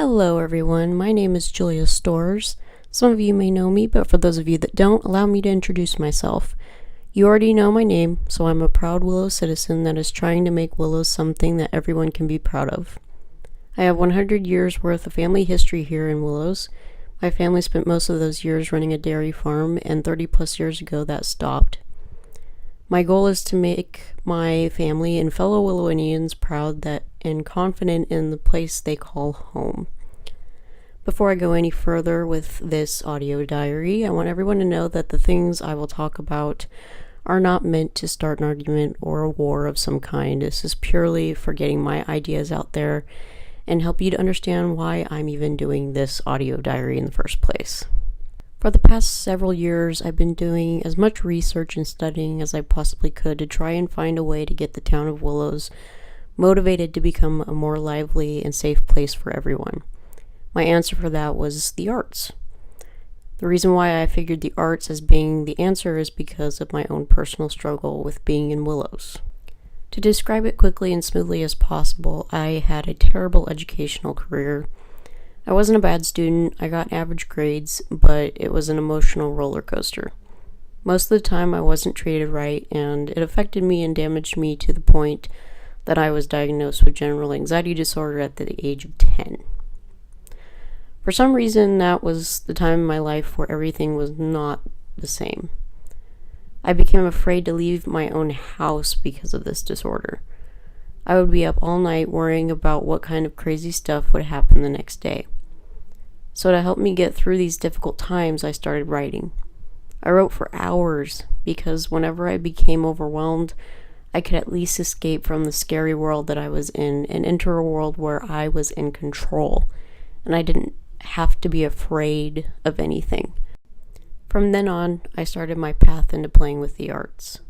Hello everyone, my name is Julia Storrs. Some of you may know me, but for those of you that don't, allow me to introduce myself. You already know my name, so I'm a proud Willows citizen that is trying to make Willows something that everyone can be proud of. I have 100 years worth of family history here in Willows. My family spent most of those years running a dairy farm, and 30 plus years ago that stopped. My goal is to make my family and fellow Willowinians proud and confident in the place they call home. Before I go any further with this audio diary, I want everyone to know that the things I will talk about are not meant to start an argument or a war of some kind. This is purely for getting my ideas out there and help you to understand why I'm even doing this audio diary in the first place. For the past several years, I've been doing as much research and studying as I possibly could to try and find a way to get the town of Willows motivated to become a more lively and safe place for everyone. My answer for that was the arts. The reason why I figured the arts as being the answer is because of my own personal struggle with being in Willows. To describe it quickly and smoothly as possible, I had a terrible educational career. I wasn't a bad student, I got average grades, but it was an emotional roller coaster. Most of the time I wasn't treated right, and it affected me and damaged me to the point that I was diagnosed with general anxiety disorder at the age of 10. For some reason, that was the time in my life where everything was not the same. I became afraid to leave my own house because of this disorder. I would be up all night worrying about what kind of crazy stuff would happen the next day. So to help me get through these difficult times, I started writing. I wrote for hours because whenever I became overwhelmed, I could at least escape from the scary world that I was in and enter a world where I was in control, and I didn't have to be afraid of anything. From then on, I started my path into playing with the arts.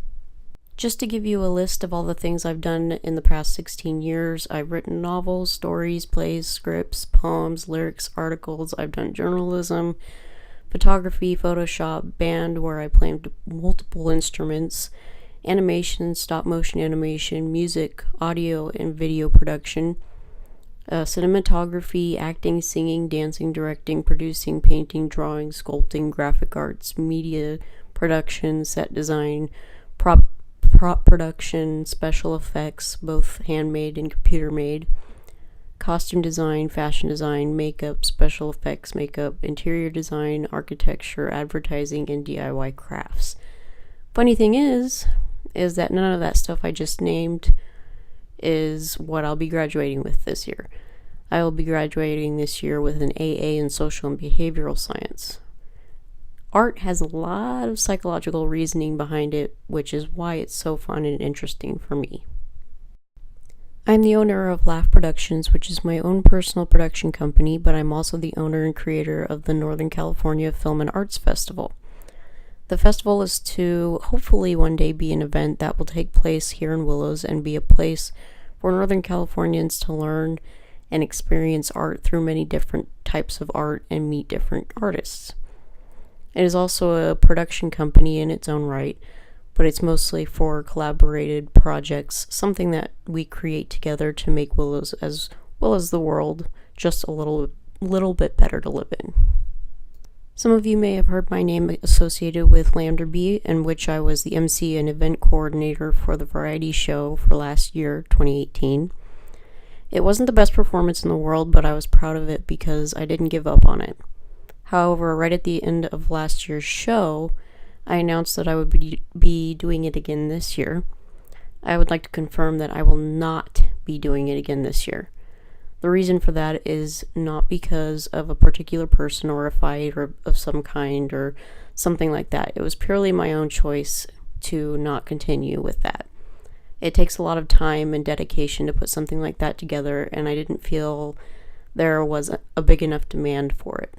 Just to give you a list of all the things I've done in the past 16 years, I've written novels, stories, plays, scripts, poems, lyrics, articles. I've done journalism, photography, Photoshop, band where I played multiple instruments, animation, stop motion animation, music, audio and video production, cinematography, acting, singing, dancing, directing, producing, painting, drawing, sculpting, graphic arts, media production, set design, prop production, special effects, both handmade and computer made, costume design, fashion design, makeup, special effects makeup, interior design, architecture, advertising, and DIY crafts. Funny thing is that none of that stuff I just named is what I'll be graduating with this year. I will be graduating this year with an AA in social and behavioral science. Art has a lot of psychological reasoning behind it, which is why it's so fun and interesting for me. I'm the owner of Laugh Productions, which is my own personal production company, but I'm also the owner and creator of the Northern California Film and Arts Festival. The festival is to hopefully one day be an event that will take place here in Willows and be a place for Northern Californians to learn and experience art through many different types of art and meet different artists. It is also a production company in its own right, but it's mostly for collaborated projects, something that we create together to make Willows as well as the world just a little bit better to live in. Some of you may have heard my name associated with Landerby, in which I was the MC and event coordinator for the variety show for last year, 2018. It wasn't the best performance in the world, but I was proud of it because I didn't give up on it. However, right at the end of last year's show, I announced that I would be doing it again this year. I would like to confirm that I will not be doing it again this year. The reason for that is not because of a particular person or a fight or of some kind or something like that. It was purely my own choice to not continue with that. It takes a lot of time and dedication to put something like that together, and I didn't feel there was a big enough demand for it.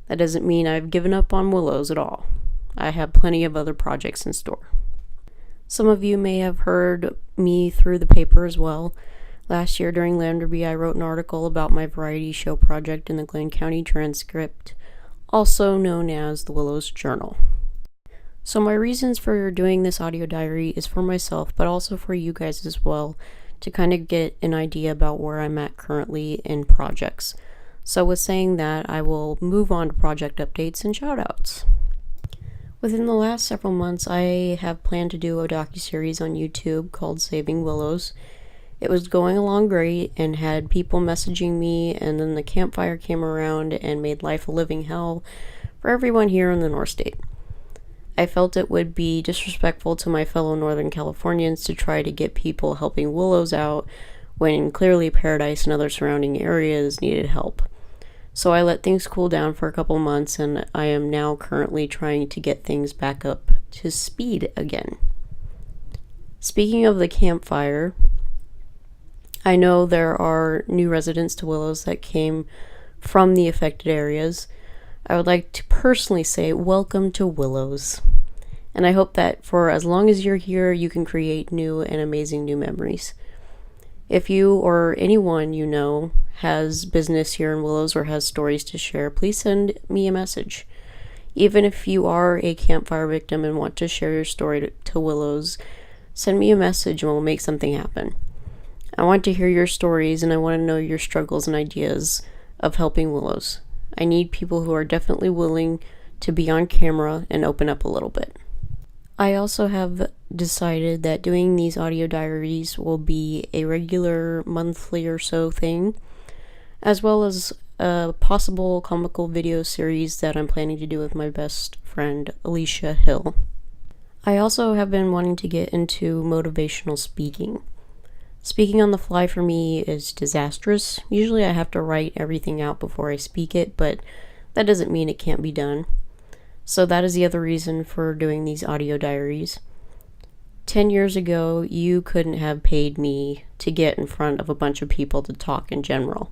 That doesn't mean I've given up on Willows at all. I have plenty of other projects in store. Some of you may have heard me through the paper as well. Last year during Landerby, I wrote an article about my variety show project in the Glenn County Transcript, also known as the Willows Journal. So my reasons for doing this audio diary is for myself, but also for you guys as well, to kind of get an idea about where I'm at currently in projects. So with saying that, I will move on to project updates and shoutouts. Within the last several months, I have planned to do a docuseries on YouTube called Saving Willows. It was going along great and had people messaging me, and then the campfire came around and made life a living hell for everyone here in the North State. I felt it would be disrespectful to my fellow Northern Californians to try to get people helping Willows out when clearly Paradise and other surrounding areas needed help. So I let things cool down for a couple months, and I am now currently trying to get things back up to speed again. Speaking of the campfire, I know there are new residents to Willows that came from the affected areas. I would like to personally say welcome to Willows. And I hope that for as long as you're here, you can create new and amazing new memories. If you or anyone you know has business here in Willows or has stories to share, please send me a message. Even if you are a campfire victim and want to share your story to Willows, send me a message and we'll make something happen. I want to hear your stories, and I want to know your struggles and ideas of helping Willows. I need people who are definitely willing to be on camera and open up a little bit. I also have decided that doing these audio diaries will be a regular monthly or so thing, as well as a possible comical video series that I'm planning to do with my best friend, Alicia Hill. I also have been wanting to get into motivational speaking. Speaking on the fly for me is disastrous. Usually I have to write everything out before I speak it, but that doesn't mean it can't be done. So that is the other reason for doing these audio diaries. 10 years ago, you couldn't have paid me to get in front of a bunch of people to talk in general.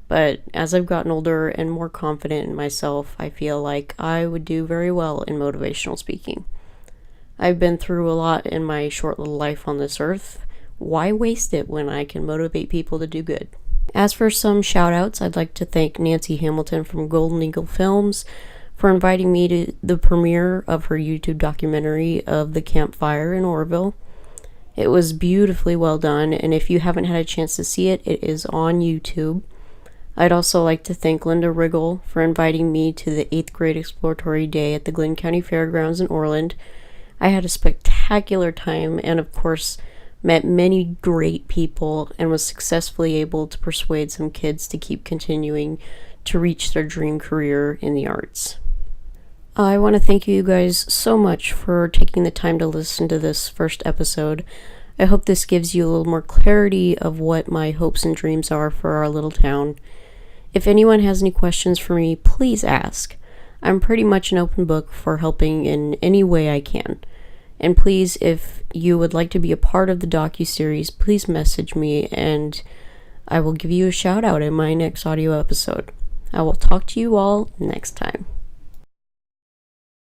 But as I've gotten older and more confident in myself, I feel like I would do very well in motivational speaking. I've been through a lot in my short little life on this earth. Why waste it when I can motivate people to do good? As for some shoutouts, I'd like to thank Nancy Hamilton from Golden Eagle Films for inviting me to the premiere of her YouTube documentary of the campfire in Orville. It was beautifully well done, and if you haven't had a chance to see it, it is on YouTube. I'd also like to thank Linda Riggle for inviting me to the 8th grade exploratory day at the Glenn County Fairgrounds in Orland. I had a spectacular time and, of course, met many great people and was successfully able to persuade some kids to keep continuing to reach their dream career in the arts. I want to thank you guys so much for taking the time to listen to this first episode. I hope this gives you a little more clarity of what my hopes and dreams are for our little town. If anyone has any questions for me, please ask. I'm pretty much an open book for helping in any way I can. And please, if you would like to be a part of the docuseries, please message me and I will give you a shout out in my next audio episode. I will talk to you all next time.